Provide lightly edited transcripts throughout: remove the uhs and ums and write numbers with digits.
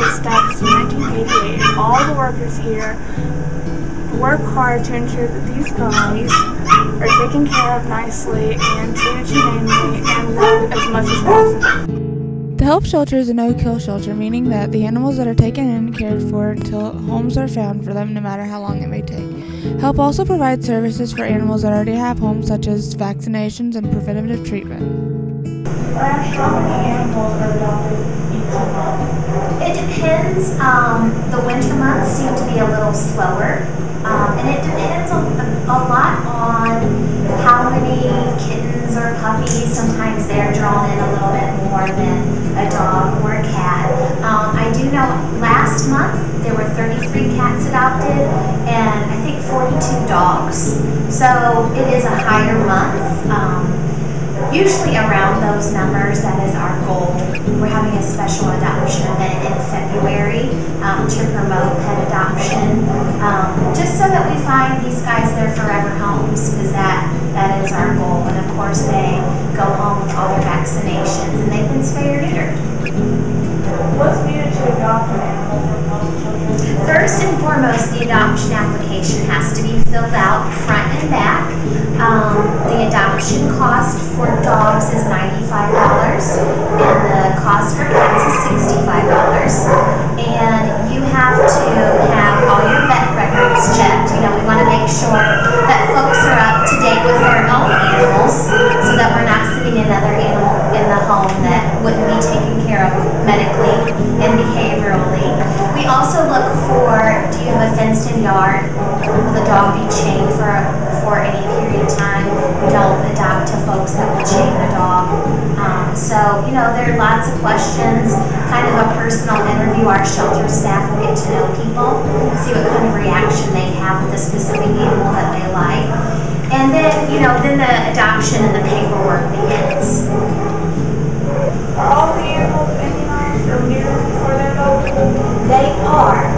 was established in 1988, and all the workers here work hard to ensure that these guys are taken care of nicely and treated humanely and loved as much as possible. The HELP shelter is a no-kill shelter, meaning that the animals that are taken in and cared for until homes are found for them, no matter how long it may take. HELP also provides services for animals that already have homes, such as vaccinations and preventative treatment. How many animals are adopted each month? It depends. The winter months seem to be a little slower, and it depends a lot on how many kittens or puppies. Sometimes they're drawn in a little bit more than a dog or a cat. I do know last month there were 33 cats adopted and I think 42 dogs. So it is a higher month. Usually around those numbers, that is our goal. We're having a special adoption event in February to promote pet adoption, just so that we find these guys their forever homes, because that is our goal. And of course they go home with all their vaccinations and they've been spayed or neutered. What's needed to adopt an animal from HELP Children? First and foremost, the adoption application has to be filled out front and back. The adoption cost for dogs is $95 and the cost for cats is $65. And you have to have all your vet records checked. You know, we want to make sure that folks are up to date with their own animals so that we're not sitting another animal in the home that wouldn't be taken care of medically and behaviorally. We also look for, do you have a fenced-in yard? Will the dog be chained for any period of time? We don't adopt to folks that will chain the dog. So, you know, there are lots of questions, kind of a personal interview. Our shelter staff will get to know people, see what kind of reaction they have with a specific animal that they like. And then, you know, then the adoption and the paperwork begins. Are all the animals immunized or neutered before they're adopted? They are.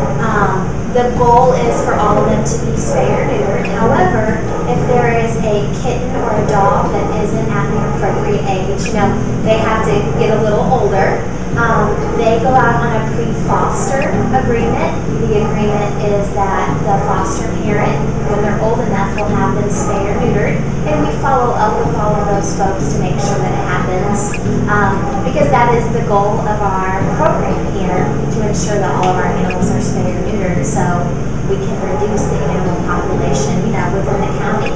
The goal is for all of them to be spayed or neutered. However, if there is a kitten or a dog that isn't at the appropriate age, you know, they have to get a little older. They go out on a pre-foster agreement. The agreement is that the foster parent, when they're old enough, will have them spayed or neutered, and we follow up with all of those folks to make sure that it happens, because that is the goal of our program here, to ensure that all of our animals are spayed or neutered, so we can reduce the animal population, you know, within the county.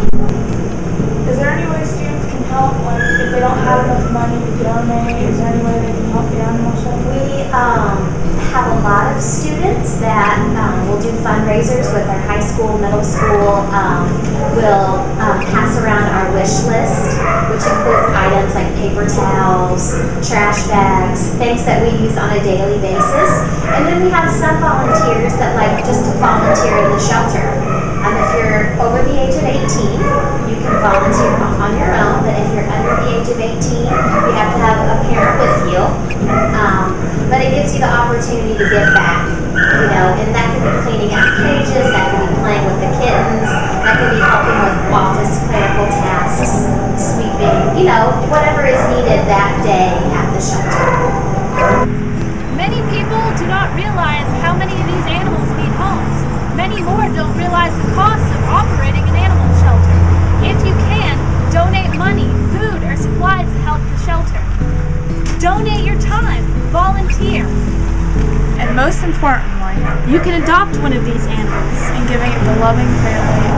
Is there any way students can help, like if they don't have enough money to donate? Is there any way they can help the animal shelter? We have a lot of students that will do fundraisers with our high school, middle school. We'll pass around our wish list, which includes items like paper towels, trash bags, things that we use on a daily basis. And then we have some volunteers that like just to volunteer in the shelter. If you're over the age of 18, you can volunteer on your own, but if you're under the age of 18, you have to have a parent with you. But it gives you the opportunity to give back, you know, and that could be cleaning out cages, that could be playing with the kittens, that could be helping with office clerical tasks, sweeping, you know, whatever is needed that day at the shelter. Many people do not realize how many of these animals need homes. Many more don't realize the cost of operating an animal shelter. If you can, donate money, food, or supplies to help the shelter. Donate your time, volunteer. And most importantly, You can adopt one of these animals, and giving it the loving family